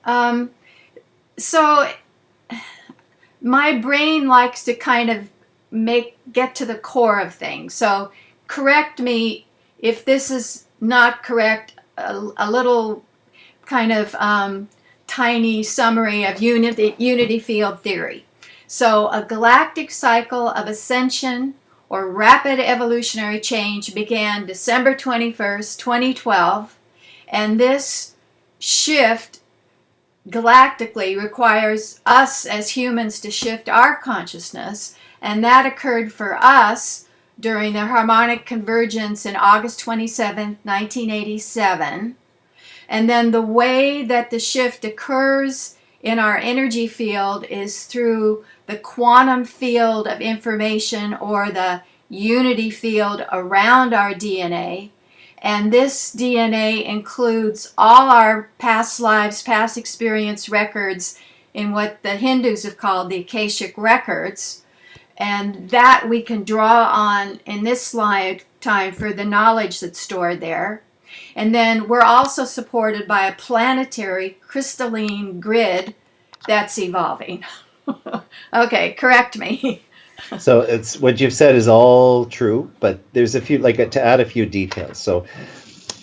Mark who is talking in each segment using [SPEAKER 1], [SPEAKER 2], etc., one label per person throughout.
[SPEAKER 1] Um, so my brain likes to kind of get to the core of things. So correct me if this is not correct. A little kind of tiny summary of unity field theory. So a galactic cycle of ascension or rapid evolutionary change began December 21st, 2012, and this shift galactically requires us as humans to shift our consciousness, and that occurred for us during the Harmonic Convergence in August 27, 1987. And then the way that the shift occurs in our energy field is through the quantum field of information, or the unity field around our DNA. And this DNA includes all our past lives, past experience records in what the Hindus have called the Akashic records. And that we can draw on in this lifetime for the knowledge that's stored there. And then we're also supported by a planetary crystalline grid that's evolving. Okay, correct me.
[SPEAKER 2] So it's what you've said is all true, but there's a few, like, to add a few details. So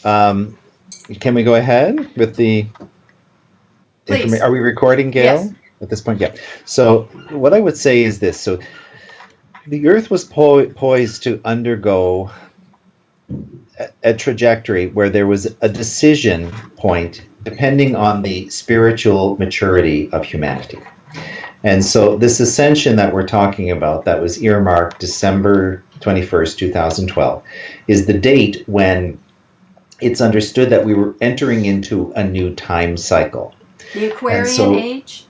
[SPEAKER 2] can we go ahead with the information? Are we recording, Gail?
[SPEAKER 1] Yes.
[SPEAKER 2] At this point, yeah. So what I would say is this. So the Earth was poised to undergo a trajectory where there was a decision point depending on the spiritual maturity of humanity. And so this ascension that we're talking about, that was earmarked December 21st, 2012, is the date when it's understood that we were entering into a new time cycle.
[SPEAKER 1] The Aquarian Age?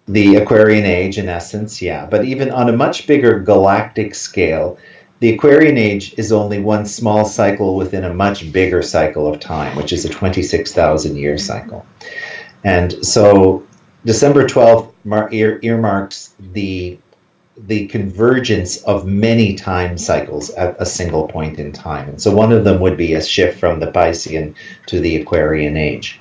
[SPEAKER 2] The Aquarian Age, in essence, yeah. But even on a much bigger galactic scale, the Aquarian Age is only one small cycle within a much bigger cycle of time, which is a 26,000 year cycle. And so December 12th earmarks the convergence of many time cycles at a single point in time. And so one of them would be a shift from the Piscean to the Aquarian Age.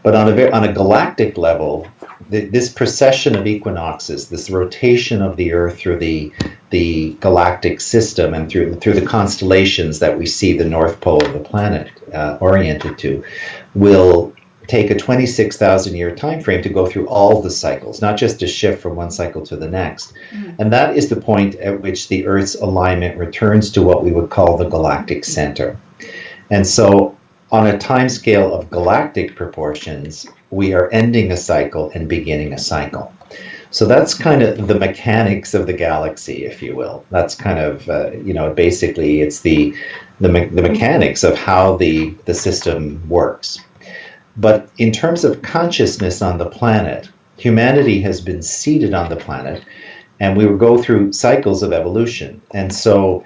[SPEAKER 2] But on a galactic level, this precession of equinoxes, this rotation of the Earth through the galactic system and through the constellations that we see the North Pole of the planet oriented to, will take a 26,000 year time frame to go through all the cycles, not just a shift from one cycle to the next. Mm-hmm. And that is the point at which the Earth's alignment returns to what we would call the galactic center. And so on a time scale of galactic proportions, we are ending a cycle and beginning a cycle. So that's kind of the mechanics of the galaxy, if you will. That's kind of, basically it's the mechanics of how the system works. But in terms of consciousness on the planet, humanity has been seated on the planet, and we will go through cycles of evolution. And so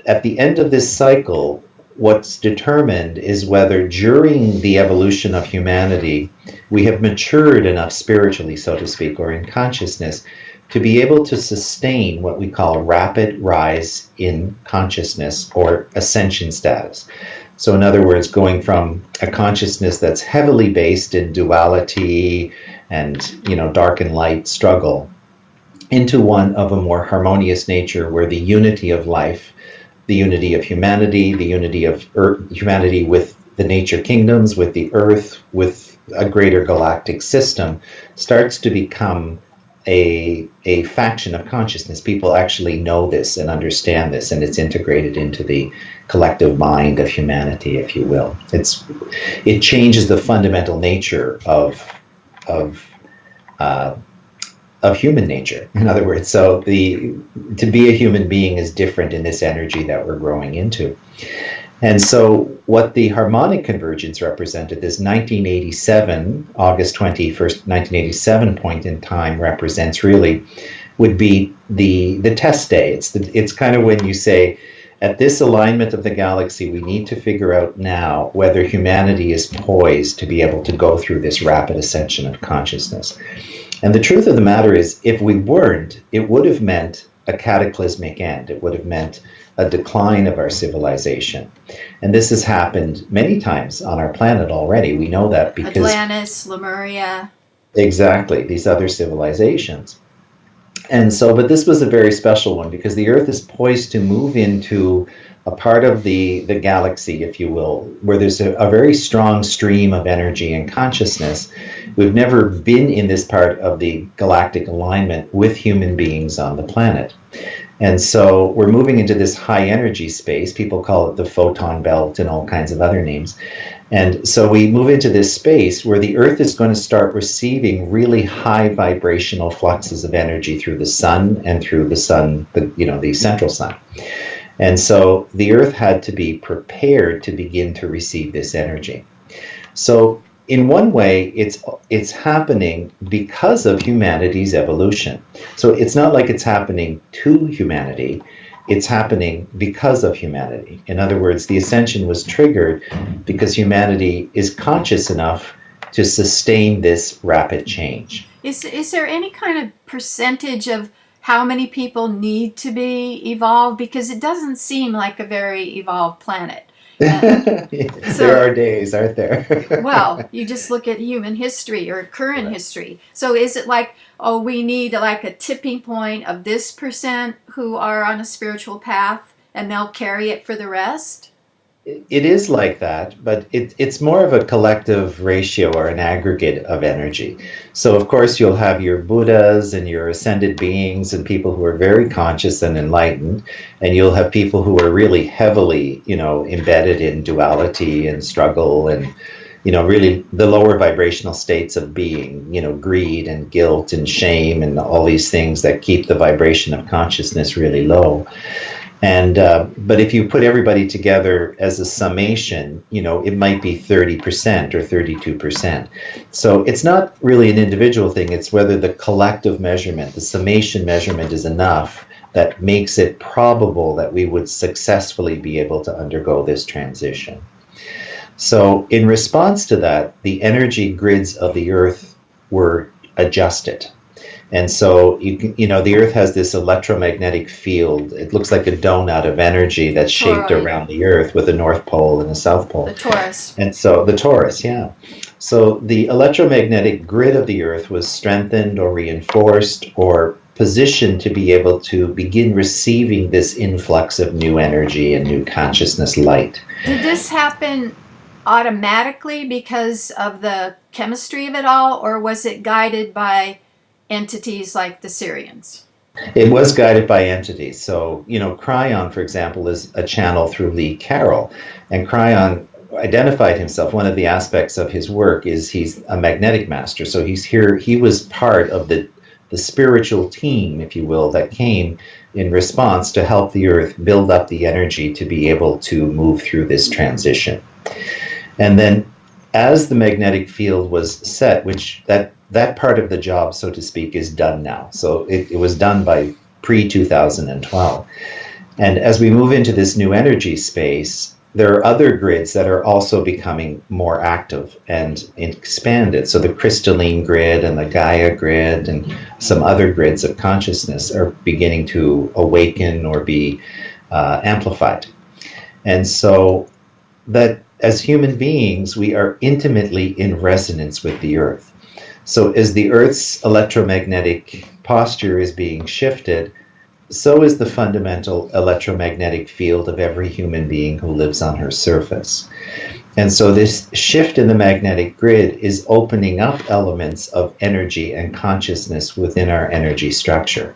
[SPEAKER 2] at the end of this cycle, what's determined is whether during the evolution of humanity, we have matured enough spiritually, so to speak, or in consciousness, to be able to sustain what we call a rapid rise in consciousness or ascension status. So in other words, going from a consciousness that's heavily based in duality and, dark and light struggle, into one of a more harmonious nature where the unity of life, the unity of humanity, the unity of humanity with the nature kingdoms, with the Earth, with a greater galactic system, starts to become a faction of consciousness. People actually know this and understand this, and it's integrated into the collective mind of humanity, if you will. It changes the fundamental nature of human nature, in other words. So to be a human being is different in this energy that we're growing into. And so what the Harmonic Convergence represented, this 1987, August 21st, 1987 point in time represents really, would be the test day. It's kind of when you say, at this alignment of the galaxy, we need to figure out now whether humanity is poised to be able to go through this rapid ascension of consciousness. And the truth of the matter is, if we weren't, it would have meant a cataclysmic end. It would have meant a decline of our civilization. And this has happened many times on our planet already. We know that because
[SPEAKER 1] Atlantis, Lemuria.
[SPEAKER 2] exactly, these other civilizations. And so, but this was a very special one because the Earth is poised to move into a part of the galaxy, if you will, where there's a very strong stream of energy and consciousness. We've never been in this part of the galactic alignment with human beings on the planet. And so we're moving into this high energy space. People call it the photon belt and all kinds of other names. And so we move into this space where the Earth is going to start receiving really high vibrational fluxes of energy through the sun and through the sun, the central sun. And so the Earth had to be prepared to begin to receive this energy. So in one way, it's happening because of humanity's evolution. So it's not like it's happening to humanity. It's happening because of humanity. In other words, the ascension was triggered because humanity is conscious enough to sustain this rapid change.
[SPEAKER 1] Is there any kind of percentage of how many people need to be evolved? Because it doesn't seem like a very evolved planet.
[SPEAKER 2] There are days, aren't there?
[SPEAKER 1] Well, you just look at human history or current history. So is it like, oh, we need like a tipping point of this percent who are on a spiritual path and they'll carry it for the rest?
[SPEAKER 2] It is like that, but it's more of a collective ratio or an aggregate of energy. So, of course, you'll have your Buddhas and your ascended beings and people who are very conscious and enlightened, and you'll have people who are really heavily, embedded in duality and struggle and, really the lower vibrational states of being, greed and guilt and shame and all these things that keep the vibration of consciousness really low. And but if you put everybody together as a summation, it might be 30% or 32%. So it's not really an individual thing. It's whether the collective measurement, the summation measurement is enough that makes it probable that we would successfully be able to undergo this transition. So in response to that, the energy grids of the Earth were adjusted. And so, the Earth has this electromagnetic field. It looks like a donut of energy that's shaped around the Earth with a North Pole and a South Pole.
[SPEAKER 1] The torus.
[SPEAKER 2] And so, the torus, yeah. So the electromagnetic grid of the Earth was strengthened or reinforced or positioned to be able to begin receiving this influx of new energy and new consciousness light.
[SPEAKER 1] Did this happen automatically because of the chemistry of it all, or was it guided by entities like the Syrians?
[SPEAKER 2] It was guided by entities. So, Cryon, for example, is a channel through Lee Carroll. And Cryon identified himself. One of the aspects of his work is he's a magnetic master. So he's here. He was part of the spiritual team, if you will, that came in response to help the Earth build up the energy to be able to move through this transition. And then as the magnetic field was set, which that part of the job, so to speak, is done now. So it was done by pre-2012. And as we move into this new energy space, there are other grids that are also becoming more active and expanded. So the crystalline grid and the Gaia grid and some other grids of consciousness are beginning to awaken or be amplified. And so that as human beings, we are intimately in resonance with the Earth. So as the Earth's electromagnetic posture is being shifted, so is the fundamental electromagnetic field of every human being who lives on her surface. And so this shift in the magnetic grid is opening up elements of energy and consciousness within our energy structure.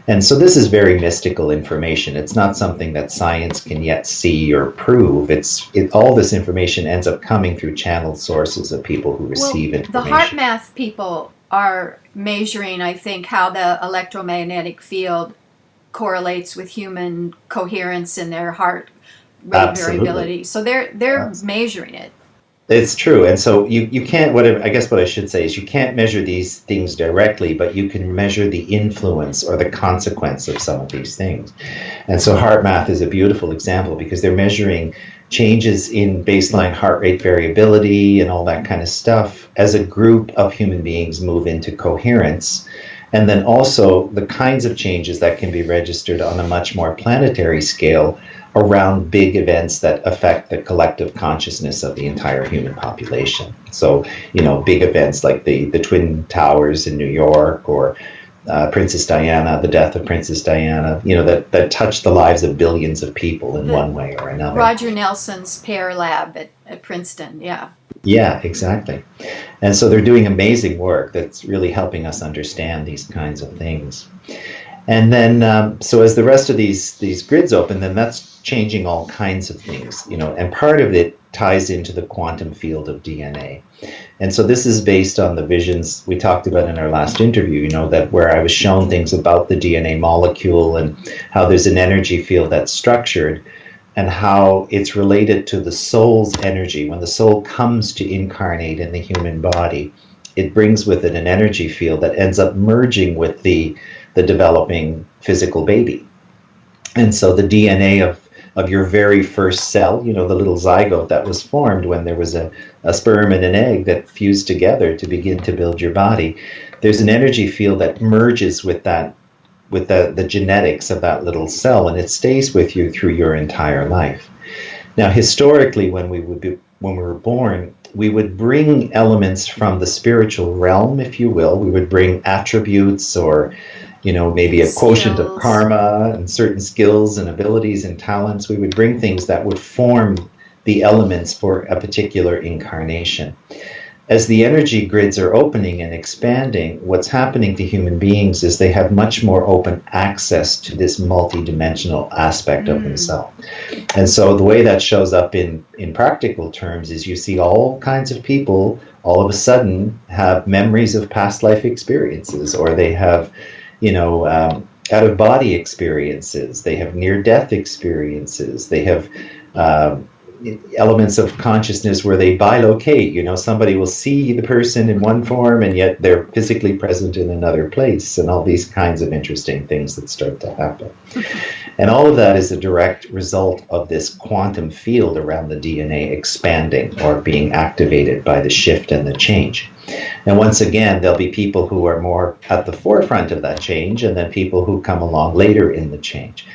[SPEAKER 2] And so this is very mystical information. It's not something that science can yet see or prove. All this information ends up coming through channeled sources of people who receive information.
[SPEAKER 1] The heart math people are measuring, I think, how the electromagnetic field correlates with human coherence in their heart rate variability. So they're measuring it.
[SPEAKER 2] It's true. And so you can't, I guess what I should say is you can't measure these things directly, but you can measure the influence or the consequence of some of these things. And so heart math is a beautiful example because they're measuring changes in baseline heart rate variability and all that kind of stuff as a group of human beings move into coherence. And then also the kinds of changes that can be registered on a much more planetary scale around big events that affect the collective consciousness of the entire human population. So, big events like the Twin Towers in New York, or Princess Diana, the death of Princess Diana, that touched the lives of billions of people in one way or another.
[SPEAKER 1] Roger Nelson's Pear Lab at Princeton, yeah.
[SPEAKER 2] Yeah, exactly. And so they're doing amazing work that's really helping us understand these kinds of things. And then, so as the rest of these grids open, then that's changing all kinds of things, and part of it ties into the quantum field of DNA. And so this is based on the visions we talked about in our last interview, that where I was shown things about the DNA molecule and how there's an energy field that's structured and how it's related to the soul's energy. When the soul comes to incarnate in the human body, it brings with it an energy field that ends up merging with the developing physical baby. And so the DNA of your very first cell, the little zygote that was formed when there was a sperm and an egg that fused together to begin to build your body, there's an energy field that merges with that, with the genetics of that little cell, and it stays with you through your entire life. Now, historically, when we were born, we would bring elements from the spiritual realm, if you will. We would bring attributes, or maybe a quotient of karma and certain skills and abilities and talents. We would bring things that would form the elements for a particular incarnation. As the energy grids are opening and expanding, what's happening to human beings is they have much more open access to this multidimensional aspect of themselves. And so the way that shows up in practical terms is you see all kinds of people all of a sudden have memories of past life experiences, or they have out-of-body experiences, they have near-death experiences, they have elements of consciousness where they bilocate. Somebody will see the person in one form and yet they're physically present in another place, and all these kinds of interesting things that start to happen. And all of that is a direct result of this quantum field around the DNA expanding or being activated by the shift and the change. And once again, there'll be people who are more at the forefront of that change, and then people who come along later in the change.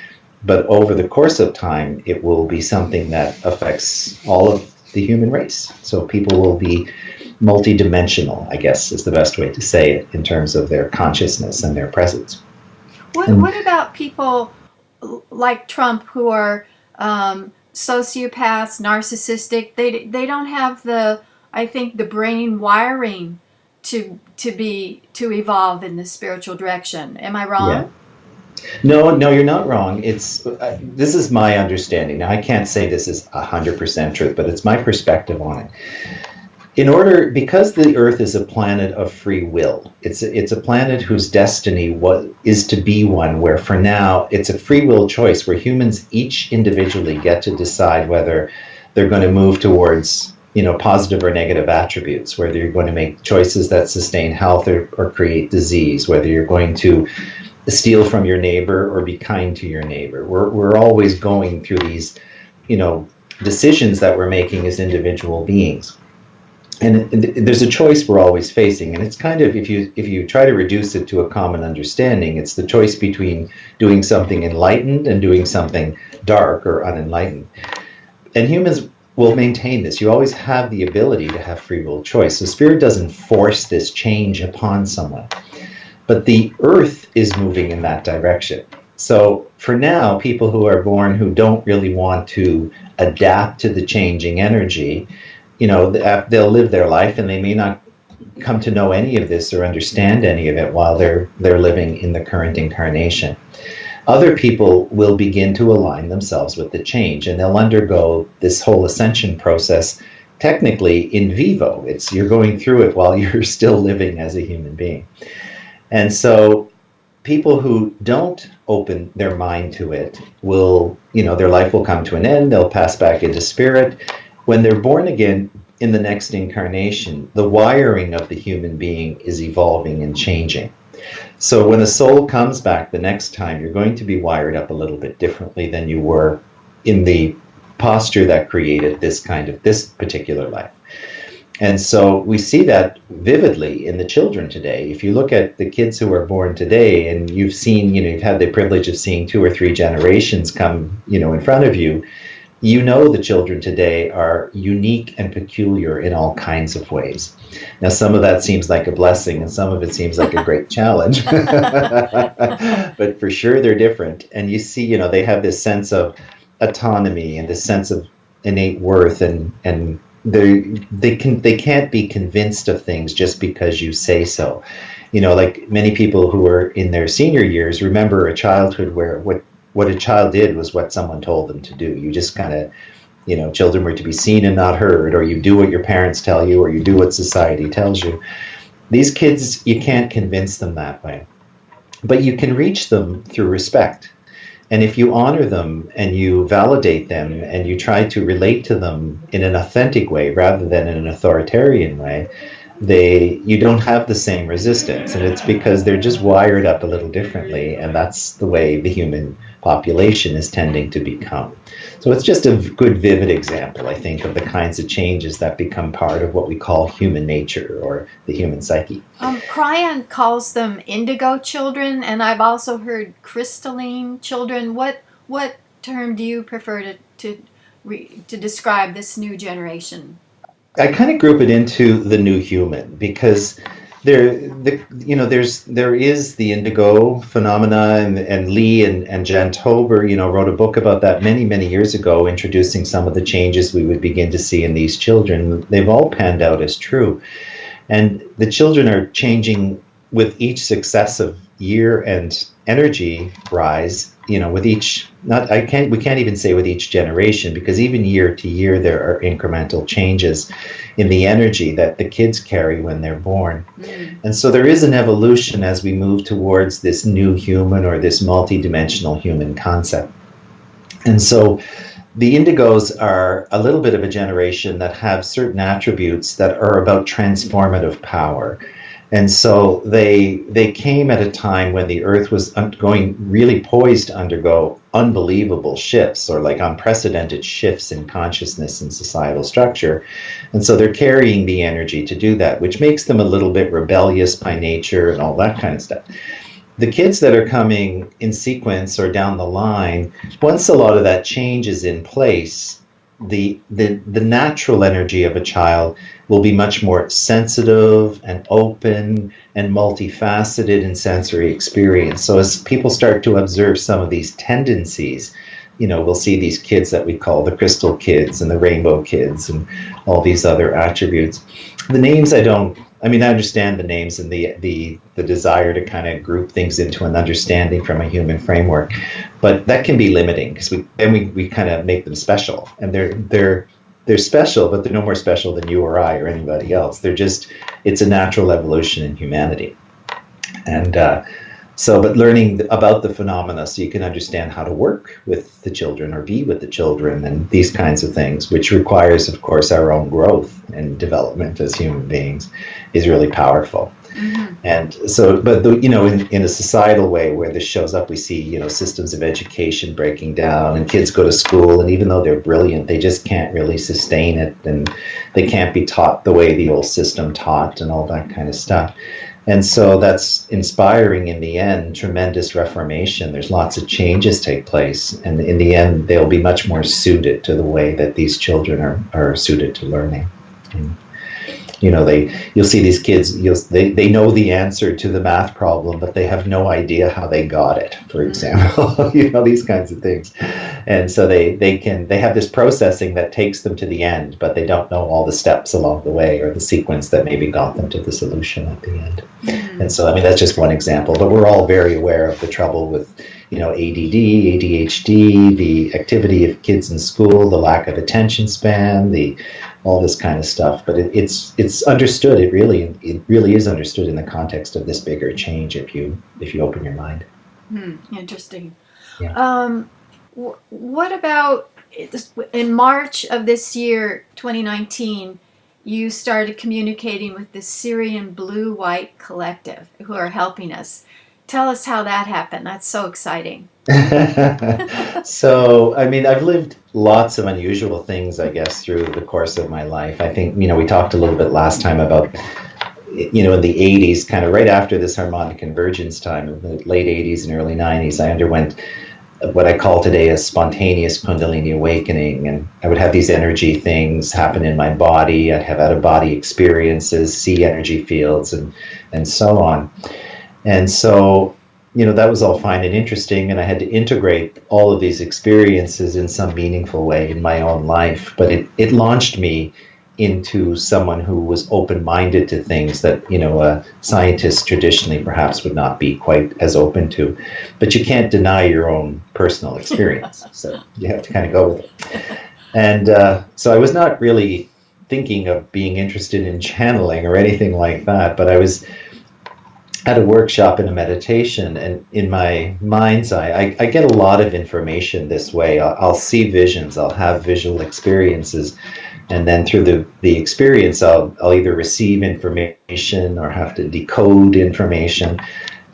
[SPEAKER 2] But over the course of time, it will be something that affects all of the human race. So people will be multidimensional, I guess is the best way to say it, in terms of their consciousness and their presence.
[SPEAKER 1] What about people like Trump who are sociopaths, narcissistic? They don't have the brain wiring to evolve in the spiritual direction. Am I wrong?
[SPEAKER 2] Yeah. No, you're not wrong. This is my understanding. Now, I can't say this is 100% truth, but it's my perspective on it. Because the Earth is a planet of free will, it's a planet whose destiny is to be one where, for now, it's a free will choice where humans each individually get to decide whether they're going to move towards positive or negative attributes, whether you're going to make choices that sustain health or create disease, whether you're going to steal from your neighbor or be kind to your neighbor. We're always going through these, decisions that we're making as individual beings. And there's a choice we're always facing. And it's kind of, if you try to reduce it to a common understanding, it's the choice between doing something enlightened and doing something dark or unenlightened. And humans will maintain this. You always have the ability to have free will choice. So Spirit doesn't force this change upon someone. But the Earth is moving in that direction. So for now, people who are born who don't really want to adapt to the changing energy, they'll live their life and they may not come to know any of this or understand any of it while they're living in the current incarnation. Other people will begin to align themselves with the change, and they'll undergo this whole ascension process technically in vivo. You're going through it while you're still living as a human being. And so people who don't open their mind to it will, their life will come to an end. They'll pass back into spirit. When they're born again in the next incarnation, the wiring of the human being is evolving and changing. So when a soul comes back the next time, you're going to be wired up a little bit differently than you were in the posture that created this particular life. And so we see that vividly in the children today. If you look at the kids who are born today, and you've seen, you've had the privilege of seeing 2 or 3 generations come, in front of you, the children today are unique and peculiar in all kinds of ways. Now, some of that seems like a blessing, and some of it seems like a great challenge. But for sure, they're different. And you see, they have this sense of autonomy and this sense of innate worth, and they can't be convinced of things just because you say so. Like many people who are in their senior years remember a childhood where what a child did was what someone told them to do. You just kind of, children were to be seen and not heard, or you do what your parents tell you, or you do what society tells you. These kids, you can't convince them that way, but you can reach them through respect. And if you honor them and you validate them and you try to relate to them in an authentic way rather than in an authoritarian way, you don't have the same resistance. And it's because they're just wired up a little differently, and that's the way the human population is tending to become. So it's just a good, vivid example, I think, of the kinds of changes that become part of what we call human nature or the human psyche.
[SPEAKER 1] Cryan calls them indigo children, and I've also heard crystalline children. What term do you prefer to describe this new generation?
[SPEAKER 2] I kind of group it into the new human, because there is the indigo phenomena, and Lee and Jan Tober, wrote a book about that many years ago, introducing some of the changes we would begin to see in these children. They've all panned out as true, and the children are changing with each successive year and energy rise. With each, we can't even say with each generation, because even year to year there are incremental changes in the energy that the kids carry when they're born. And so there is an evolution as we move towards this new human, or this multidimensional human concept. And so the indigos are a little bit of a generation that have certain attributes that are about transformative power. And so they came at a time when the Earth was really poised to undergo unbelievable shifts, or like unprecedented shifts in consciousness and societal structure. And so they're carrying the energy to do that, which makes them a little bit rebellious by nature and all that kind of stuff. The kids that are coming in sequence or down the line, once a lot of that change is in place, the natural energy of a child will be much more sensitive and open and multifaceted in sensory experience. So as people start to observe some of these tendencies, we'll see these kids that we call the crystal kids and the rainbow kids and all these other attributes. The names I understand the names and the desire to kind of group things into an understanding from a human framework, but that can be limiting, because we kind of make them special, and they're special, but they're no more special than you or I or anybody else. It's a natural evolution in humanity. And but learning about the phenomena so you can understand how to work with the children or be with the children and these kinds of things, which requires, of course, our own growth and development as human beings, is really powerful. Mm-hmm. And so, but in a societal way where this shows up, we see, systems of education breaking down, and kids go to school, and even though they're brilliant, they just can't really sustain it, and they can't be taught the way the old system taught and all that kind of stuff. And so that's inspiring in the end, tremendous reformation. There's lots of changes take place, and in the end, they'll be much more suited to the way that these children are suited to learning. And, you'll see these kids, they know the answer to the math problem, but they have no idea how they got it, for example. These kinds of things. And so they have this processing that takes them to the end, but they don't know all the steps along the way, or the sequence that maybe got them to the solution at the end. And so, that's just one example, but we're all very aware of the trouble with, ADD, ADHD, the activity of kids in school, the lack of attention span, all this kind of stuff. But it's understood. It really is understood in the context of this bigger change if you open your mind.
[SPEAKER 1] Interesting.
[SPEAKER 2] Yeah.
[SPEAKER 1] What about in March of this year, 2019? You started communicating with the Sirian Blue White Collective, who are helping us. Tell us how that happened. That's so exciting.
[SPEAKER 2] So, I mean, I've lived lots of unusual things, I guess, through the course of my life. I think, we talked a little bit last time about, in the 80s, kind of right after this harmonic convergence time, in the late 80s and early 90s, I underwent what I call today a spontaneous Kundalini awakening. And I would have these energy things happen in my body. I'd have out of body experiences, see energy fields, and so on. And so, that was all fine and interesting, and I had to integrate all of these experiences in some meaningful way in my own life. But it launched me into someone who was open-minded to things that, a scientist traditionally perhaps would not be quite as open to. But you can't deny your own personal experience, so you have to kind of go with it. And so I was not really thinking of being interested in channeling or anything like that, but I was at a workshop in a meditation, and in my mind's eye, I get a lot of information this way. I'll see visions, I'll have visual experiences, and then through the experience, I'll either receive information or have to decode information.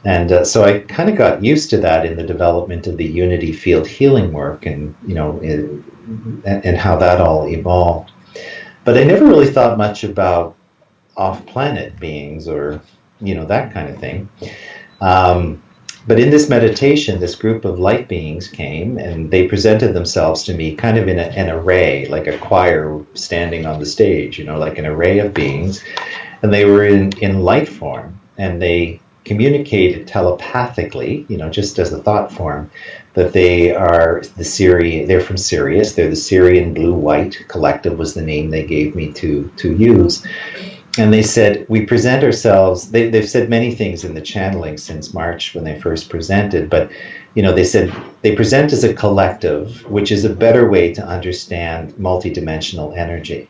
[SPEAKER 2] And so I kind of got used to that in the development of the unity field healing work, and and how that all evolved. But I never really thought much about off-planet beings or that kind of thing. But in this meditation, this group of light beings came, and they presented themselves to me kind of in an array, like a choir standing on the stage, like an array of beings. And they were in light form, and they communicated telepathically, just as a thought form, that they are they're from Sirius. They're the Sirian Blue White Collective was the name they gave me to use. And they said, we present ourselves, they've said many things in the channeling since March when they first presented, but, they said they present as a collective, which is a better way to understand multidimensional energy.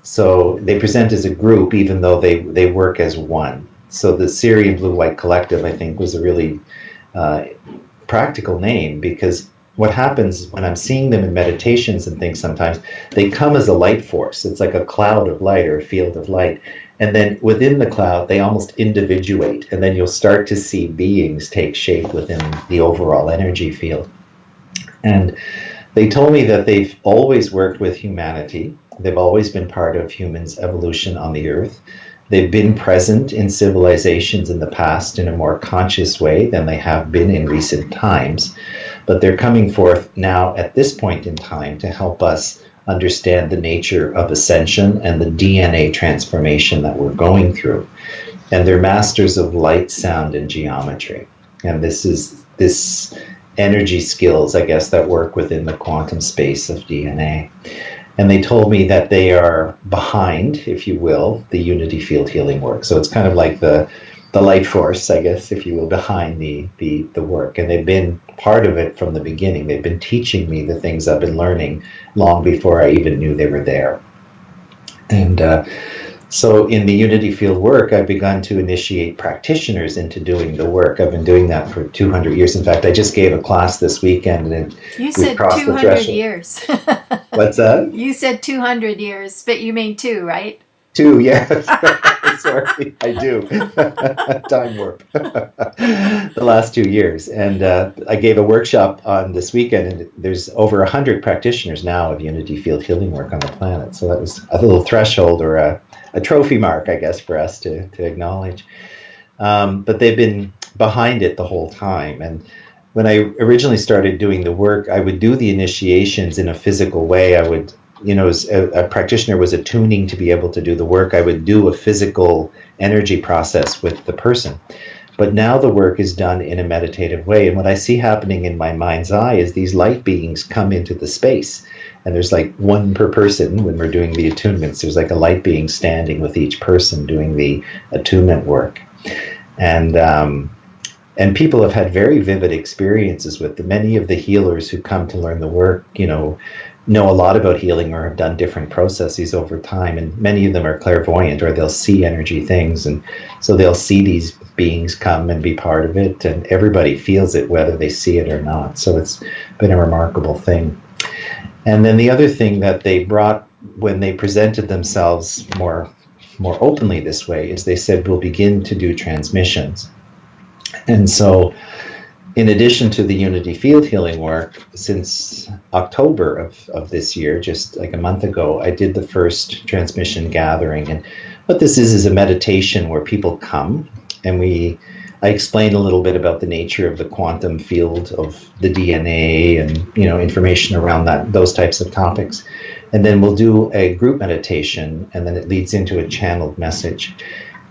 [SPEAKER 2] So they present as a group, even though they work as one. So the Sirian Blue White Collective, I think, was a really practical name, because what happens when I'm seeing them in meditations and things, sometimes they come as a light force. It's like a cloud of light or a field of light. And then within the cloud, they almost individuate. And then you'll start to see beings take shape within the overall energy field. And they told me that they've always worked with humanity. They've always been part of humans' evolution on the earth. They've been present in civilizations in the past in a more conscious way than they have been in recent times. But they're coming forth now at this point in time to help us understand the nature of ascension and the DNA transformation that we're going through. And they're masters of light, sound, and geometry. And this energy skills, I guess, that work within the quantum space of DNA. And they told me that they are behind, if you will, the unity field healing work. So it's kind of like the light force, I guess, if you will, behind the work. And they've been part of it from the beginning. They've been teaching me the things I've been learning long before I even knew they were there. And so in the unity field work, I've begun to initiate practitioners into doing the work. I've been doing that for 200 years. In fact, I just gave a class this weekend, and
[SPEAKER 1] you said 200 years.
[SPEAKER 2] What's that?
[SPEAKER 1] You said 200 years, but you mean 2, right?
[SPEAKER 2] 2, yes. Sorry, I do. Time warp. The last 2 years. And I gave a workshop on this weekend, and there's over 100 practitioners now of unity field healing work on the planet. So that was a little threshold, or a trophy mark, I guess, for us to acknowledge. But they've been behind it the whole time. And when I originally started doing the work, I would do the initiations in a physical way. I would, as a practitioner was attuning to be able to do the work, I would do a physical energy process with the person. But now the work is done in a meditative way. And what I see happening in my mind's eye is these light beings come into the space. And there's like one per person when we're doing the attunements. There's like a light being standing with each person doing the attunement work. And people have had very vivid experiences with them. Many of the healers who come to learn the work, know a lot about healing or have done different processes over time. And many of them are clairvoyant, or they'll see energy things. And so they'll see these beings come and be part of it. And everybody feels it, whether they see it or not. So it's been a remarkable thing. And then the other thing that they brought when they presented themselves more openly this way is they said, we'll begin to do transmissions. And so in addition to the unity field healing work, since October of this year, just like a month ago, I did the first transmission gathering. And what this is a meditation where people come and I explain a little bit about the nature of the quantum field of the DNA and, information around those types of topics. And then we'll do a group meditation, and then it leads into a channeled message.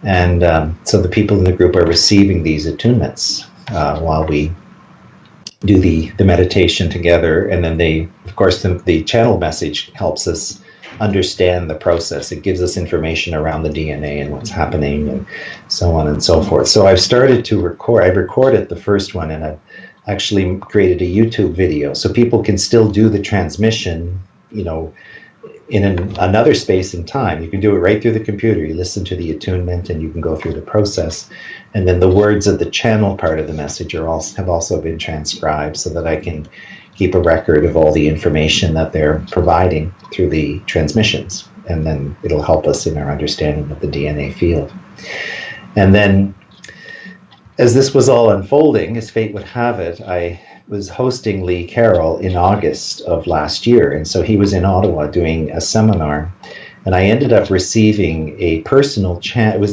[SPEAKER 2] And so the people in the group are receiving these attunements while we do the meditation together. And then of course, the channel message helps us understand the process. It gives us information around the DNA and what's happening and so on and so forth. So I've started to record. I've recorded the first one, and I've actually created a YouTube video so people can still do the transmission, in another space and time. You can do it right through the computer. You listen to the attunement and you can go through the process. And then the words of the channel part of the message have also been transcribed so that I can keep a record of all the information that they're providing through the transmissions. And then it'll help us in our understanding of the DNA field. And then, as this was all unfolding, as fate would have it, I was hosting Lee Carroll in August of last year. And so he was in Ottawa doing a seminar. And I ended up receiving a personal channel.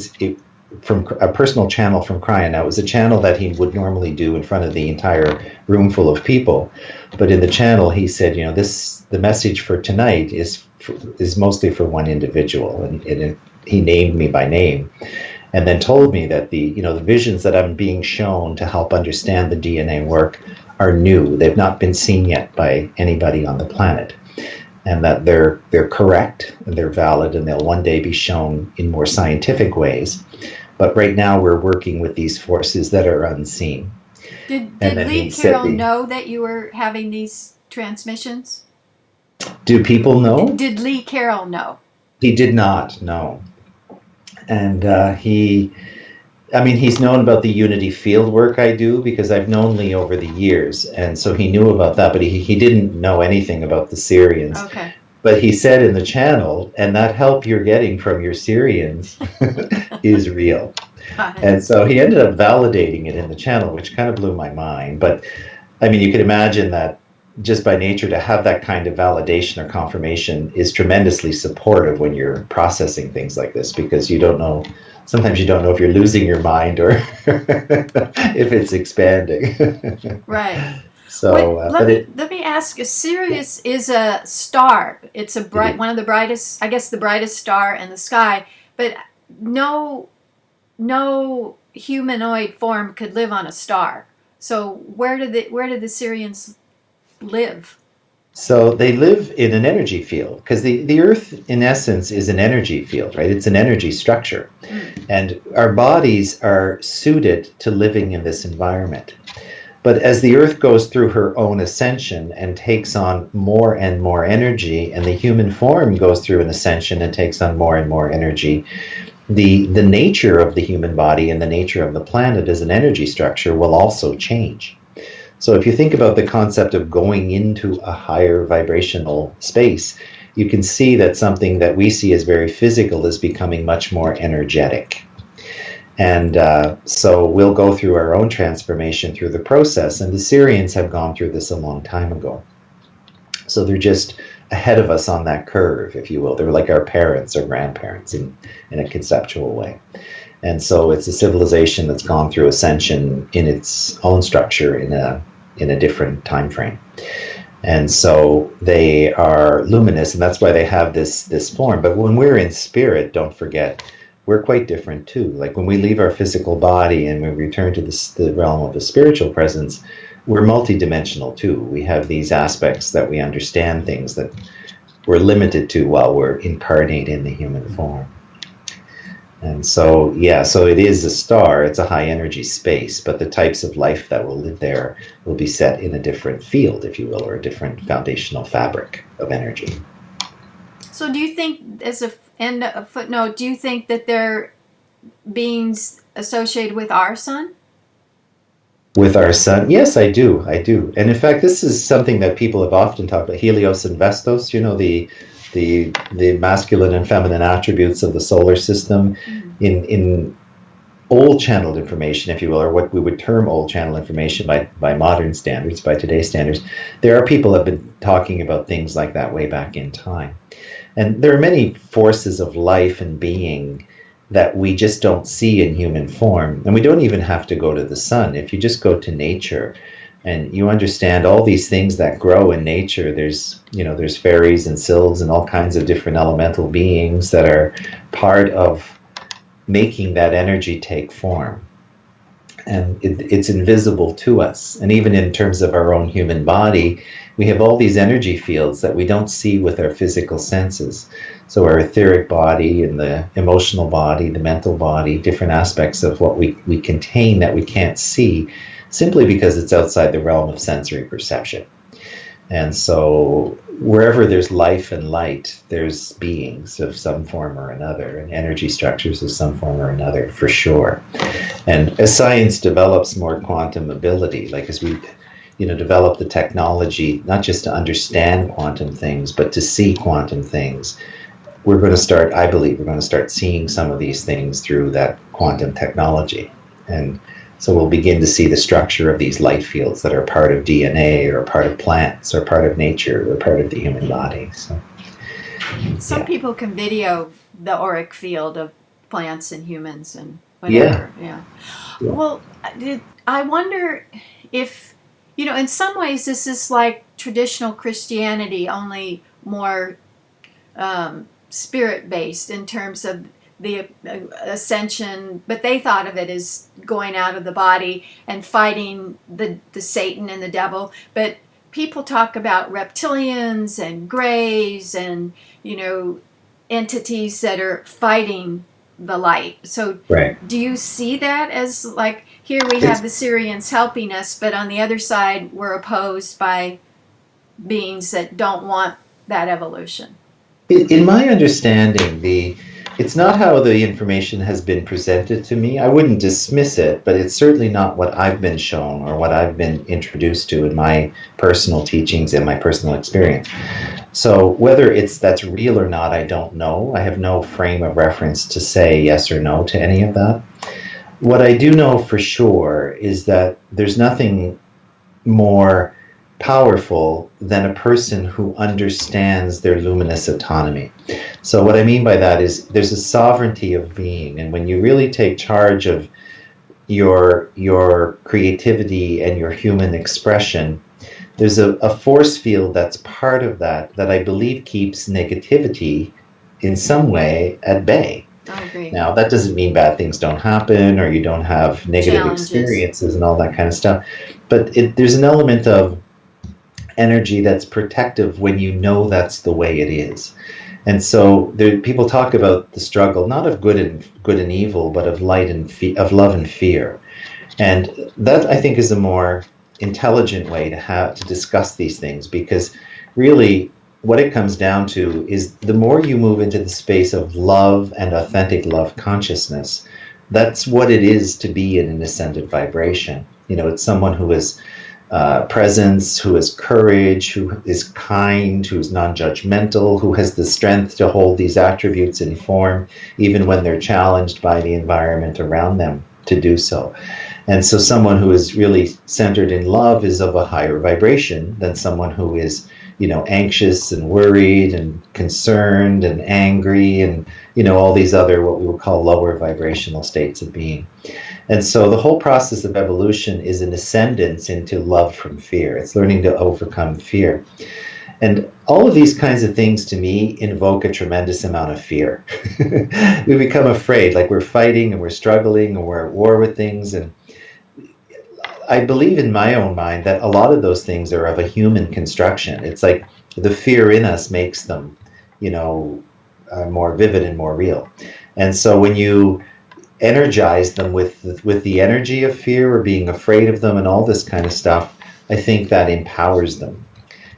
[SPEAKER 2] From a personal channel from Cryan. Now, it was a channel that he would normally do in front of the entire room full of people. But in the channel, he said, the message for tonight is mostly for one individual. And he named me by name, and then told me that the visions that I'm being shown to help understand the DNA work are new. They've not been seen yet by anybody on the planet. And that they're correct and they're valid, and they'll one day be shown in more scientific ways. But right now we're working with these forces that are unseen.
[SPEAKER 1] Did Lee Carroll know that you were having these transmissions?
[SPEAKER 2] Do people know?
[SPEAKER 1] Did Lee Carroll know?
[SPEAKER 2] He did not know. And he's known about the unity field work I do because I've known Lee over the years. And so he knew about that, but he didn't know anything about the Syrians.
[SPEAKER 1] Okay.
[SPEAKER 2] But he said in the channel, and that help you're getting from your Syrians is real. And so he ended up validating it in the channel, which kind of blew my mind. But you can imagine that just by nature to have that kind of validation or confirmation is tremendously supportive when you're processing things like this, because you don't know. Sometimes you don't know if you're losing your mind or if it's expanding.
[SPEAKER 1] Right.
[SPEAKER 2] So
[SPEAKER 1] let me ask you, Sirius is a star. It's a one of the brightest, I guess the brightest star in the sky, but no humanoid form could live on a star. So where did the Syrians live?
[SPEAKER 2] So they live in an energy field, because the Earth, in essence, is an energy field, right? It's an energy structure. And our bodies are suited to living in this environment. But as the Earth goes through her own ascension and takes on more and more energy, and the human form goes through an ascension and takes on more and more energy, the nature of the human body and the nature of the planet as an energy structure will also change. So if you think about the concept of going into a higher vibrational space, you can see that something that we see as very physical is becoming much more energetic. And so we'll go through our own transformation through the process. And the Syrians have gone through this a long time ago. So they're just ahead of us on that curve, if you will. They're like our parents or grandparents in a conceptual way. And so it's a civilization that's gone through ascension in its own structure in a different time frame. And so they are luminous, and that's why they have this form. But when we're in spirit, don't forget, we're quite different too. Like when we leave our physical body and we return to the realm of the spiritual presence, we're multidimensional too. We have these aspects that we understand things that we're limited to while we're incarnate in the human form. And so, so it is a star, it's a high energy space, but the types of life that will live there will be set in a different field, if you will, or a different foundational fabric of energy.
[SPEAKER 1] So do you think, as a footnote, do you think that they're beings associated with our sun?
[SPEAKER 2] With our sun? Yes, I do. And in fact, this is something that people have often talked about, Helios and Vestos, the masculine and feminine attributes of the solar system. In old channeled information, if you will, or what we would term old channel information by modern standards, by today's standards, there are people that have been talking about things like that way back in time. And there are many forces of life and being that we just don't see in human form. And we don't even have to go to the sun. If you just go to nature and you understand all these things that grow in nature, there's fairies and sylphs and all kinds of different elemental beings that are part of making that energy take form. And it's invisible to us. And even in terms of our own human body, we have all these energy fields that we don't see with our physical senses. So our etheric body and the emotional body, the mental body, different aspects of what we contain that we can't see, simply because it's outside the realm of sensory perception. And so wherever there's life and light, there's beings of some form or another, and energy structures of some form or another, for sure. And as science develops more quantum ability, like as we develop the technology, not just to understand quantum things, but to see quantum things, I believe we're going to start seeing some of these things through that quantum technology. And so we'll begin to see the structure of these light fields that are part of DNA or part of plants or part of nature or part of the human body. So,
[SPEAKER 1] some people can video the auric field of plants and humans and whatever. Yeah. Well, I wonder if, in some ways this is like traditional Christianity, only more spirit-based in terms of the ascension, but they thought of it as going out of the body and fighting the Satan and the devil. But people talk about reptilians and greys and entities that are fighting the light. So do you see that as like, here we have the Syrians helping us, but on the other side we're opposed by beings that don't want that evolution?
[SPEAKER 2] In my understanding, it's not how the information has been presented to me. I wouldn't dismiss it, but it's certainly not what I've been shown or what I've been introduced to in my personal teachings and my personal experience. So whether that's real or not, I don't know. I have no frame of reference to say yes or no to any of that. What I do know for sure is that there's nothing more powerful than a person who understands their luminous autonomy. So what I mean by that is there's a sovereignty of being, and when you really take charge of your creativity and your human expression, there's a force field that's part of that I believe keeps negativity in some way at bay.
[SPEAKER 1] I agree.
[SPEAKER 2] Now, that doesn't mean bad things don't happen or you don't have negative experiences and all that kind of stuff, but there's an element of energy that's protective when you know that's the way it is. And so people talk about the struggle, not of good and evil, but of light and of love and fear. And that, I think, is a more intelligent way to discuss these things, because really what it comes down to is the more you move into the space of love and authentic love consciousness, that's what it is to be in an ascended vibration. It's someone who is presence, who has courage, who is kind, who is non-judgmental, who has the strength to hold these attributes in form, even when they're challenged by the environment around them to do so. And so someone who is really centered in love is of a higher vibration than someone who is, anxious and worried and concerned and angry and, all these other what we would call lower vibrational states of being. And so the whole process of evolution is an ascendance into love from fear. It's learning to overcome fear. And all of these kinds of things, to me, invoke a tremendous amount of fear. We become afraid, like we're fighting and we're struggling and we're at war with things. And I believe in my own mind that a lot of those things are of a human construction. It's like the fear in us makes them, more vivid and more real. And so when you energize them with the energy of fear or being afraid of them and all this kind of stuff, I think that empowers them.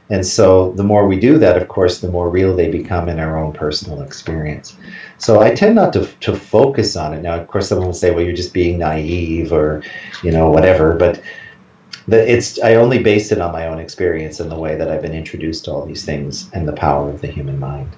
[SPEAKER 2] And so the more we do that, of course, the more real they become in our own personal experience. So I tend not to focus on it. Now, of course, someone will say, well, you're just being naive or, whatever. But I only base it on my own experience and the way that I've been introduced to all these things and the power of the human mind.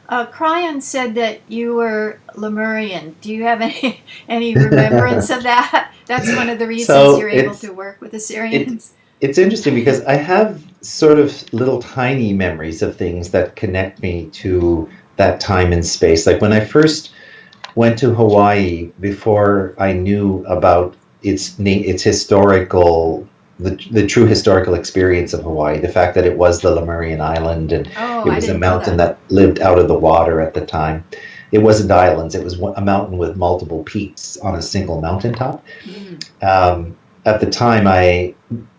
[SPEAKER 1] Cryon said that you were Lemurian. Do you have any remembrance of that? That's one of the reasons
[SPEAKER 2] So
[SPEAKER 1] you're able to work with the
[SPEAKER 2] it
[SPEAKER 1] Syrians.
[SPEAKER 2] it's interesting because I have sort of little tiny memories of things that connect me to that time and space. Like when I first went to Hawaii, before I knew about its historical, the true historical experience of Hawaii, the fact that it was the Lemurian island and
[SPEAKER 1] Oh,
[SPEAKER 2] it
[SPEAKER 1] I
[SPEAKER 2] was a
[SPEAKER 1] didn't know
[SPEAKER 2] mountain
[SPEAKER 1] that.
[SPEAKER 2] that lived out of the water at the time. It wasn't islands; it was a mountain with multiple peaks on a single mountaintop.
[SPEAKER 1] Mm.
[SPEAKER 2] At the time, I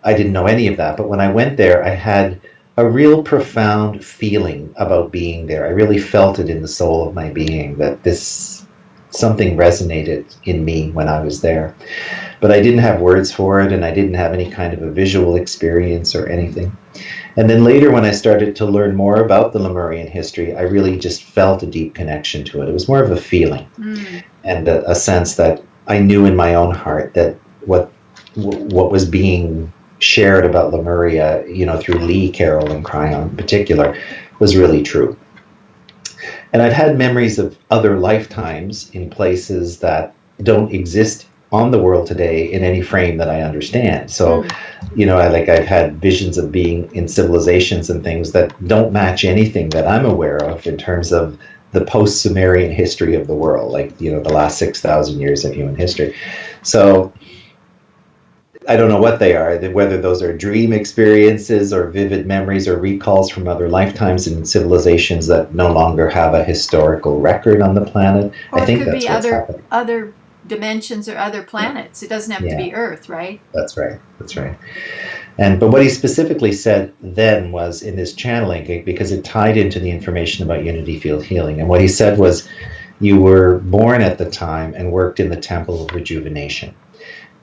[SPEAKER 2] didn't know any of that, but when I went there, I had a real profound feeling about being there. I really felt it in the soul of my being that this something resonated in me when I was there. But I didn't have words for it, and I didn't have any kind of a visual experience or anything. And then later, when I started to learn more about the Lemurian history, I really just felt a deep connection to it. It was more of a feeling
[SPEAKER 1] Mm.
[SPEAKER 2] and a sense that I knew in my own heart that what was being shared about Lemuria, through Lee, Carol, and Cryon in particular, was really true. And I've had memories of other lifetimes in places that don't exist on the world today in any frame that I understand. So,
[SPEAKER 1] Mm.
[SPEAKER 2] I've had visions of being in civilizations and things that don't match anything that I'm aware of in terms of the post-Sumerian history of the world, like, the last 6,000 years of human history. So I don't know what they are, whether those are dream experiences or vivid memories or recalls from other lifetimes in civilizations that no longer have a historical record on the planet. I
[SPEAKER 1] Or it
[SPEAKER 2] think
[SPEAKER 1] could be
[SPEAKER 2] that's what's happening.
[SPEAKER 1] other dimensions or other
[SPEAKER 2] Yeah.
[SPEAKER 1] planets. It doesn't have to
[SPEAKER 2] Yeah,
[SPEAKER 1] be Earth, right?
[SPEAKER 2] that's right. That's right. But what he specifically said then was in this channeling, because it tied into the information about unity field healing. And what he said was, you were born at the time and worked in the temple of rejuvenation.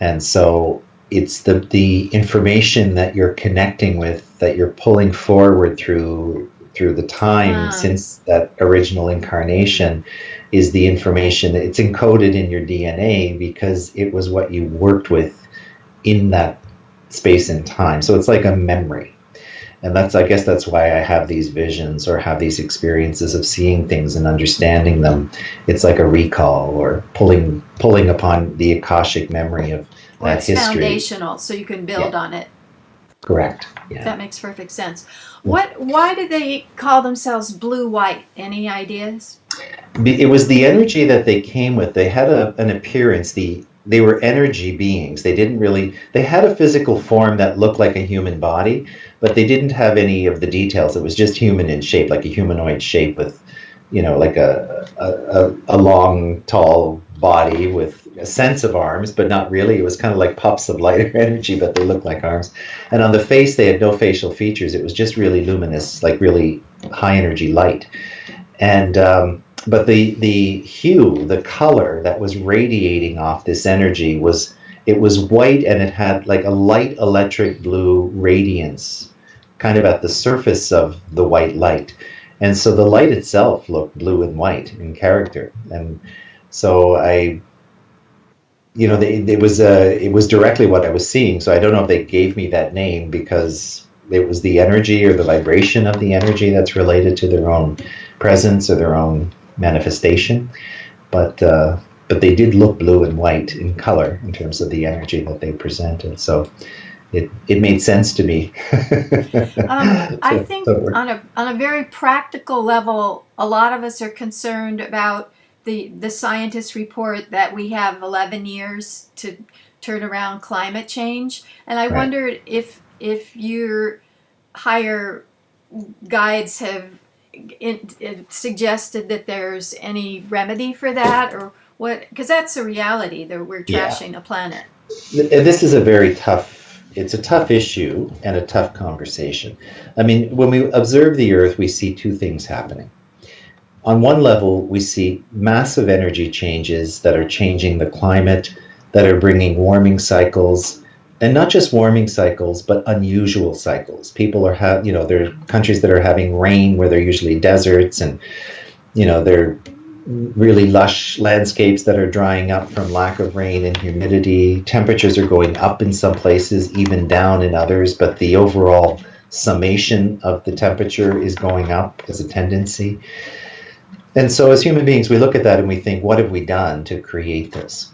[SPEAKER 2] And so it's the information that you're connecting with, that you're pulling forward through the time
[SPEAKER 1] Ah,
[SPEAKER 2] since that original incarnation, is the information. It's encoded in your DNA because it was what you worked with in that space and time. So it's like a memory. And I guess that's why I have these visions or have these experiences of seeing things and understanding them. It's like a recall or pulling upon the Akashic memory of
[SPEAKER 1] or
[SPEAKER 2] that
[SPEAKER 1] it's
[SPEAKER 2] history.
[SPEAKER 1] foundational, so you can
[SPEAKER 2] Yeah,
[SPEAKER 1] build on it.
[SPEAKER 2] correct. Yeah.
[SPEAKER 1] That makes perfect sense. Why did they call themselves blue white? Any ideas?
[SPEAKER 2] It was the energy that they came with. They had an appearance. They were energy beings. They had a physical form that looked like a human body, but they didn't have any of the details. It was just human in shape, like a humanoid shape with, like a long, tall body with a sense of arms, but not really. It was kind of like puffs of lighter energy, but they looked like arms. And on the face, they had no facial features. It was just really luminous, like really high energy light. And but the hue, the color that was radiating off this energy was white, and it had like a light electric blue radiance kind of at the surface of the white light. And so the light itself looked blue and white in character. And so it was directly what I was seeing. So I don't know if they gave me that name because it was the energy or the vibration of the energy that's related to their own presence or their own manifestation. But they did look blue and white in color in terms of the energy that they presented. So it made sense to me.
[SPEAKER 1] I think on a very practical level, a lot of us are concerned about the scientists report that we have 11 years to turn around climate change, and I
[SPEAKER 2] Right.
[SPEAKER 1] wondered if your higher guides have suggested that there's any remedy for that, or what, because that's a reality that we're
[SPEAKER 2] Yeah.
[SPEAKER 1] trashing the planet.
[SPEAKER 2] This is it's a tough issue and a tough conversation. I mean, when we observe the Earth, we see two things happening. On one level, we see massive energy changes that are changing the climate, that are bringing warming cycles, and not just warming cycles, but unusual cycles. People there are countries that are having rain where they're usually deserts, and they're really lush landscapes that are drying up from lack of rain and humidity. Temperatures are going up in some places, even down in others, but the overall summation of the temperature is going up as a tendency. And so as human beings, we look at that and we think, what have we done to create this?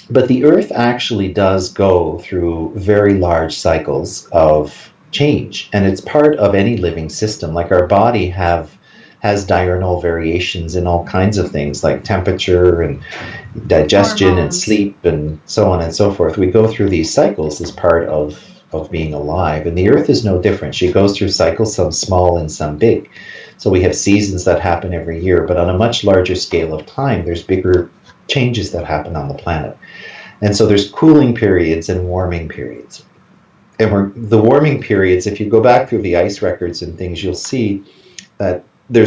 [SPEAKER 2] But the Earth actually does go through very large cycles of change, and it's part of any living system. Like our body has diurnal variations in all kinds of things, like temperature and digestion and
[SPEAKER 1] Hormones.
[SPEAKER 2] sleep and so on and so forth. We go through these cycles as part of being alive, and the Earth is no different. She goes through cycles, some small and some big. So we have seasons that happen every year, but on a much larger scale of time, there's bigger changes that happen on the planet. And so there's cooling periods and warming periods. And the warming periods, if you go back through the ice records and things, you'll see that there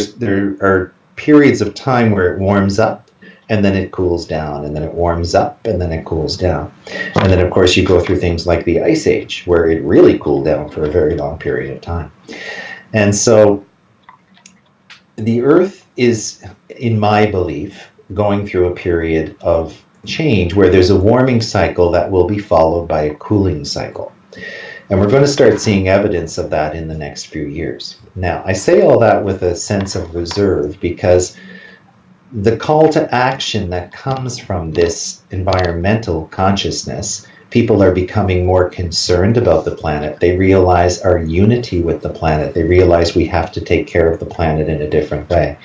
[SPEAKER 2] are periods of time where it warms up and then it cools down, and then it warms up and then it cools down. And then, of course, you go through things like the Ice Age, where it really cooled down for a very long period of time. And so the Earth is, in my belief, going through a period of change where there's a warming cycle that will be followed by a cooling cycle. And we're going to start seeing evidence of that in the next few years. Now, I say all that with a sense of reserve because the call to action that comes from this environmental consciousness, people are becoming more concerned about the planet. They realize our unity with the planet. They realize we have to take care of the planet in a different way.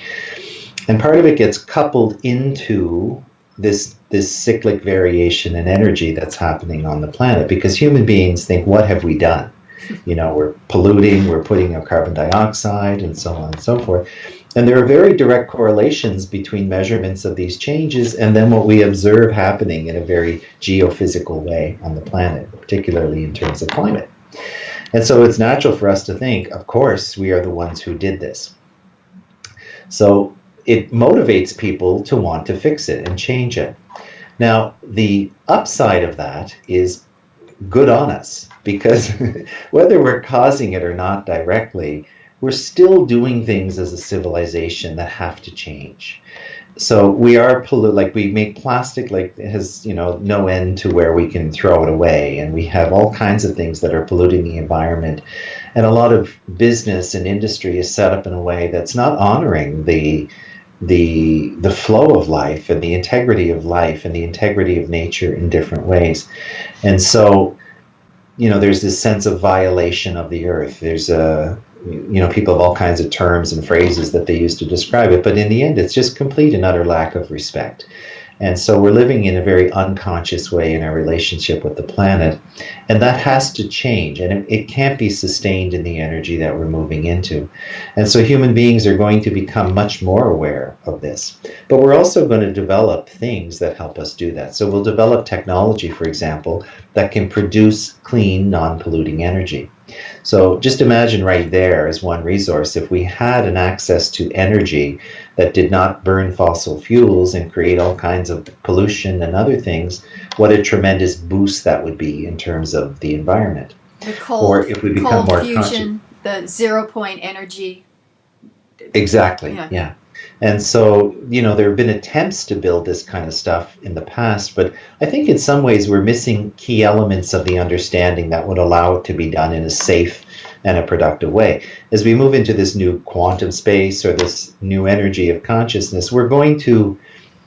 [SPEAKER 2] And part of it gets coupled into this cyclic variation in energy that's happening on the planet, because human beings think, what have we done? You know, we're polluting, we're putting out carbon dioxide and so on and so forth. And there are very direct correlations between measurements of these changes and then what we observe happening in a very geophysical way on the planet, particularly in terms of climate. And so it's natural for us to think, of course, we are the ones who did this. So it motivates people to want to fix it and change it. Now, the upside of that is good on us, because whether we're causing it or not directly, we're still doing things as a civilization that have to change. So we are like we make plastic, like it has, you know, no end to where we can throw it away, and we have all kinds of things that are polluting the environment. And a lot of business and industry is set up in a way that's not honoring the flow of life and the integrity of life and the integrity of nature in different ways. And so, you know, there's this sense of violation of the earth. There's people have all kinds of terms and phrases that they use to describe it, but in the end, it's just complete and utter lack of respect. And so we're living in a very unconscious way in our relationship with the planet, and that has to change, and it can't be sustained in the energy that we're moving into. And so human beings are going to become much more aware of this. But we're also going to develop things that help us do that. So we'll develop technology, for example, that can produce clean, non-polluting energy. So just imagine right there as one resource, if we had an access to energy that did not burn fossil fuels and create all kinds of pollution and other things, what a tremendous boost that would be in terms of the environment.
[SPEAKER 1] The cold,
[SPEAKER 2] or if we become more
[SPEAKER 1] fusion,
[SPEAKER 2] conscious.
[SPEAKER 1] the 0 point energy.
[SPEAKER 2] Exactly, yeah. And so, you know, there have been attempts to build this kind of stuff in the past, but I think in some ways we're missing key elements of the understanding that would allow it to be done in a safe and a productive way. As we move into this new quantum space or this new energy of consciousness, we're going to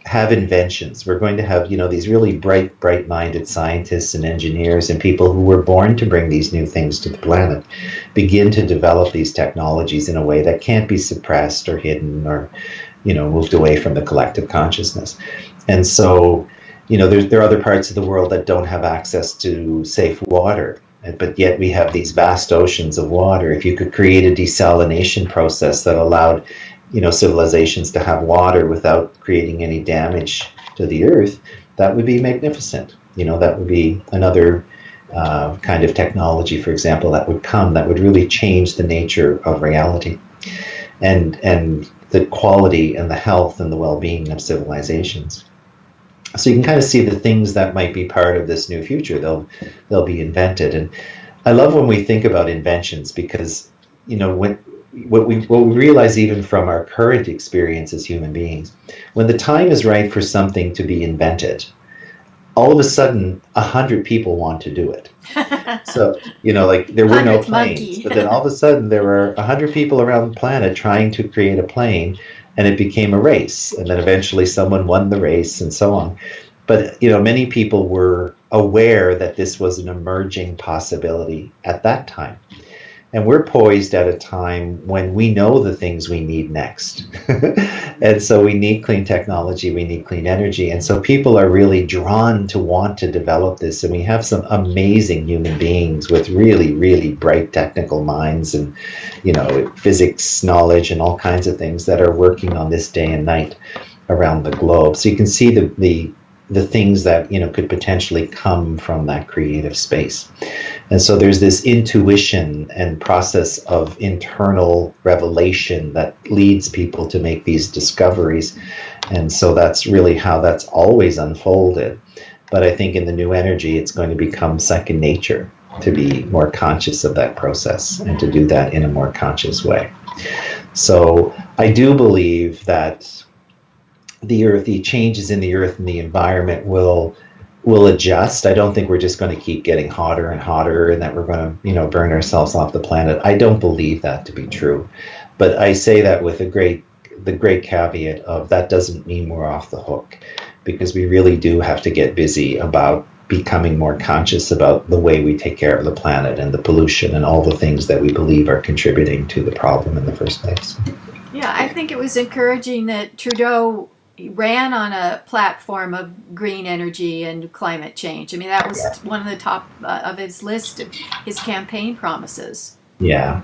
[SPEAKER 2] have inventions. We're going to have, you know, these really bright-minded scientists and engineers and people who were born to bring these new things to the planet begin to develop these technologies in a way that can't be suppressed or hidden or, you know, moved away from the collective consciousness. And so, you know, there are other parts of the world that don't have access to safe water, but yet we have these vast oceans of water. If you could create a desalination process that allowed, you know, civilizations to have water without creating any damage to the earth, that would be magnificent. You know, that would be another kind of technology, for example, that would come that would really change the nature of reality and the quality and the health and the well-being of civilizations. So you can kind of see the things that might be part of this new future. They'll be invented. And I love when we think about inventions, because, you know, what we realize even from our current experience as human beings, when the time is right for something to be invented, all of a sudden 100 people want to do it. So, you know, like there were no planes, but then all of a sudden there were 100 people around the planet trying to create a plane, and it became a race, and then eventually someone won the race and so on. But many people were aware that this was an emerging possibility at that time. And we're poised at a time when we know the things we need next. And so we need clean technology, we need clean energy. And so people are really drawn to want to develop this. And we have some amazing human beings with really, really bright technical minds and, physics knowledge and all kinds of things that are working on this day and night around the globe. So you can see the things that could potentially come from that creative space. And so there's this intuition and process of internal revelation that leads people to make these discoveries. And so that's really how that's always unfolded. But I think in the new energy, it's going to become second nature to be more conscious of that process and to do that in a more conscious way. So I do believe that the changes in the earth and the environment will adjust. I don't think we're just going to keep getting hotter and hotter and that we're going to, burn ourselves off the planet. I don't believe that to be true. But I say that with the great caveat of that doesn't mean we're off the hook, because we really do have to get busy about becoming more conscious about the way we take care of the planet and the pollution and all the things that we believe are contributing to the problem in the first place.
[SPEAKER 1] Yeah, I think it was encouraging that Trudeau ran on a platform of green energy and climate change. I mean, that was one of the top of his list of his campaign promises.
[SPEAKER 2] Yeah.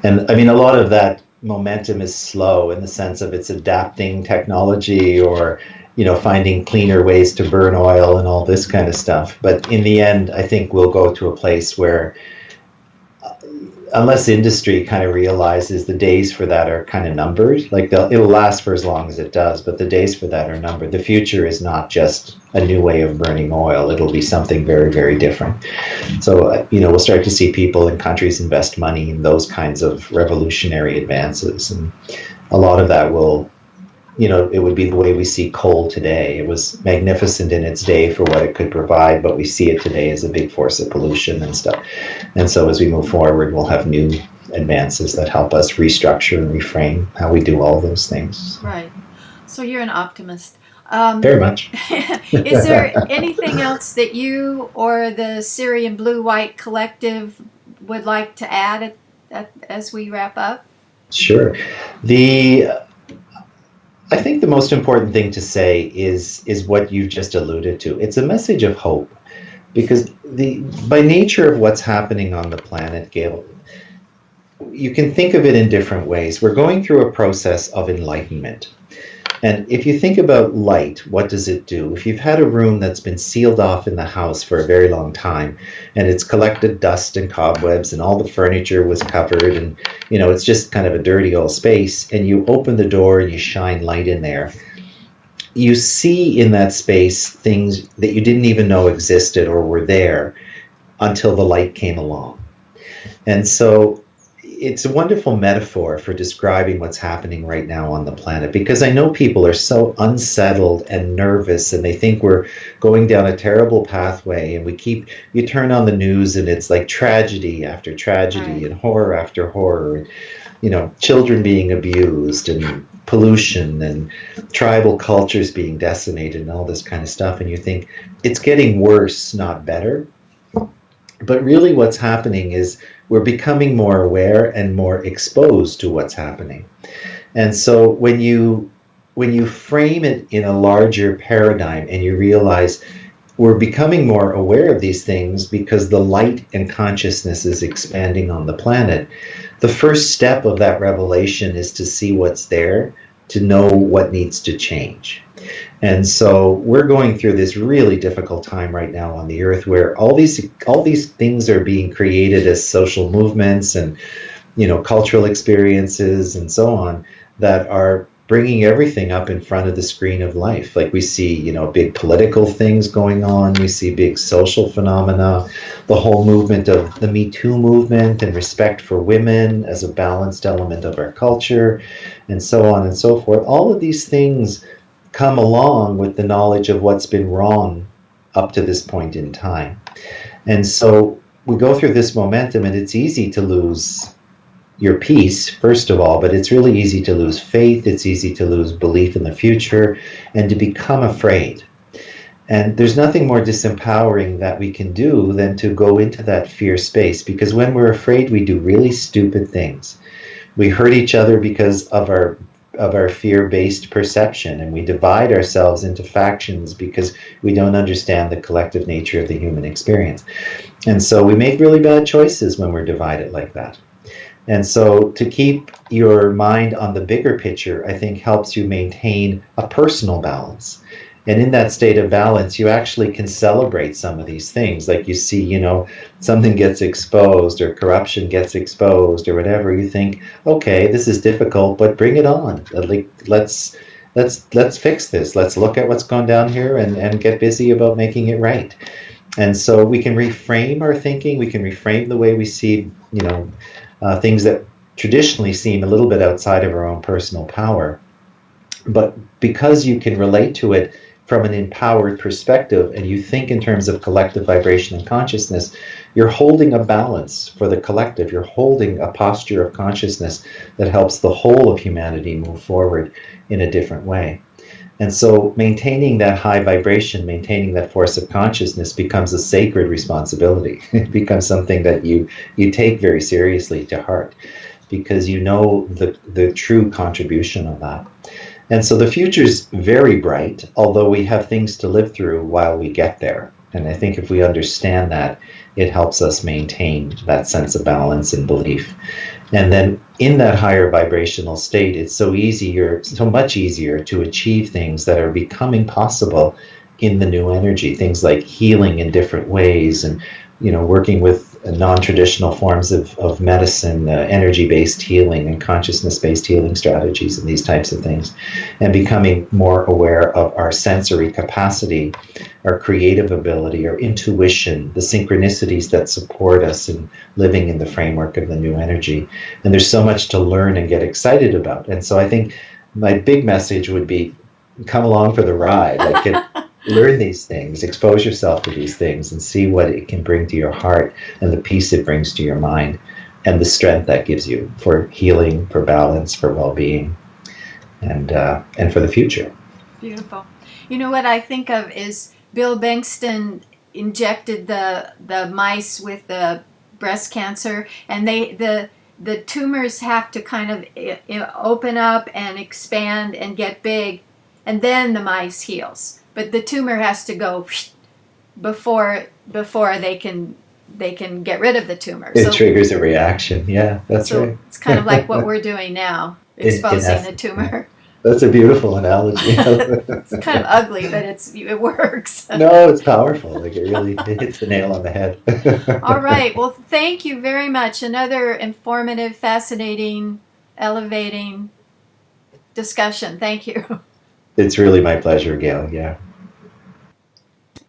[SPEAKER 2] And I mean, a lot of that momentum is slow in the sense of it's adapting technology or, finding cleaner ways to burn oil and all this kind of stuff. But in the end, I think we'll go to a place where unless industry kind of realizes the days for that are kind of numbered, like it'll last for as long as it does, but the days for that are numbered. The future is not just a new way of burning oil. It'll be something very, very different. So, we'll start to see people in countries invest money in those kinds of revolutionary advances. And a lot of that will, it would be the way we see coal today. It was magnificent in its day for what it could provide, but we see it today as a big force of pollution and stuff. And so as we move forward, we'll have new advances that help us restructure and reframe how we do all those things.
[SPEAKER 1] Right. So you're an optimist.
[SPEAKER 2] Very much.
[SPEAKER 1] Is there anything else that you or the Sirian Blue White Collective would like to add as we wrap up?
[SPEAKER 2] Sure. I think the most important thing to say is what you've just alluded to. It's a message of hope, because by nature of what's happening on the planet, Gail, you can think of it in different ways. We're going through a process of enlightenment. And if you think about light, what does it do? If you've had a room that's been sealed off in the house for a very long time, and it's collected dust and cobwebs, and all the furniture was covered, and it's just kind of a dirty old space, and you open the door and you shine light in there, you see in that space things that you didn't even know existed or were there until the light came along. And so it's a wonderful metaphor for describing what's happening right now on the planet, because I know people are so unsettled and nervous, and they think we're going down a terrible pathway, and you turn on the news and it's like tragedy after tragedy, and horror after horror, and children being abused and pollution and tribal cultures being decimated and all this kind of stuff, and you think it's getting worse, not better. But really what's happening is we're becoming more aware and more exposed to what's happening. And so when you frame it in a larger paradigm and you realize we're becoming more aware of these things because the light and consciousness is expanding on the planet, the first step of that revelation is to see what's there, to know what needs to change. And so we're going through this really difficult time right now on the earth, where all these things are being created as social movements and cultural experiences and so on, that are bringing everything up in front of the screen of life. Like we see big political things going on, we see big social phenomena, the whole movement of the Me Too movement and respect for women as a balanced element of our culture, and so on and so forth. All of these things come along with the knowledge of what's been wrong up to this point in time. And so we go through this momentum, and it's easy to lose your peace, first of all, but it's really easy to lose faith, it's easy to lose belief in the future, and to become afraid. And there's nothing more disempowering that we can do than to go into that fear space, because when we're afraid, we do really stupid things. We hurt each other because of our fear-based perception, and we divide ourselves into factions because we don't understand the collective nature of the human experience. And so we make really bad choices when we're divided like that. And so to keep your mind on the bigger picture, I think helps you maintain a personal balance. And in that state of balance, you actually can celebrate some of these things. Like you see, something gets exposed or corruption gets exposed or whatever. You think, okay, this is difficult, but bring it on. Like, let's fix this. Let's look at what's gone down here and get busy about making it right. And so we can reframe our thinking. We can reframe the way we see, things that traditionally seem a little bit outside of our own personal power. But because you can relate to it from an empowered perspective, and you think in terms of collective vibration and consciousness, you're holding a balance for the collective. You're holding a posture of consciousness that helps the whole of humanity move forward in a different way. And so maintaining that high vibration, maintaining that force of consciousness becomes a sacred responsibility. It becomes something that you take very seriously to heart, because you know the true contribution of that. And so the future's very bright, although we have things to live through while we get there. And I think if we understand that, it helps us maintain that sense of balance and belief. And then in that higher vibrational state, it's so much easier to achieve things that are becoming possible in the new energy. Things like healing in different ways, and working with non-traditional forms of medicine, energy-based healing and consciousness-based healing strategies and these types of things, and becoming more aware of our sensory capacity, our creative ability, our intuition, the synchronicities that support us in living in the framework of the new energy. And there's so much to learn and get excited about. And so I think my big message would be, come along for the ride. Learn these things, expose yourself to these things, and see what it can bring to your heart, and the peace it brings to your mind, and the strength that gives you for healing, for balance, for well-being, and for the future.
[SPEAKER 1] Beautiful. You know what I think of is Bill Bankston injected the mice with the breast cancer, and the tumors have to kind of open up and expand and get big, and then the mice heals. But the tumor has to go before they can get rid of the tumor.
[SPEAKER 2] It triggers a reaction. Yeah, that's right.
[SPEAKER 1] It's kind of like what we're doing now, exposing the tumor.
[SPEAKER 2] That's a beautiful analogy.
[SPEAKER 1] It's kind of ugly, but it works.
[SPEAKER 2] No, it's powerful. It really hits the nail on the head.
[SPEAKER 1] All right. Well, thank you very much. Another informative, fascinating, elevating discussion. Thank you.
[SPEAKER 2] It's really my pleasure, Gail. Yeah.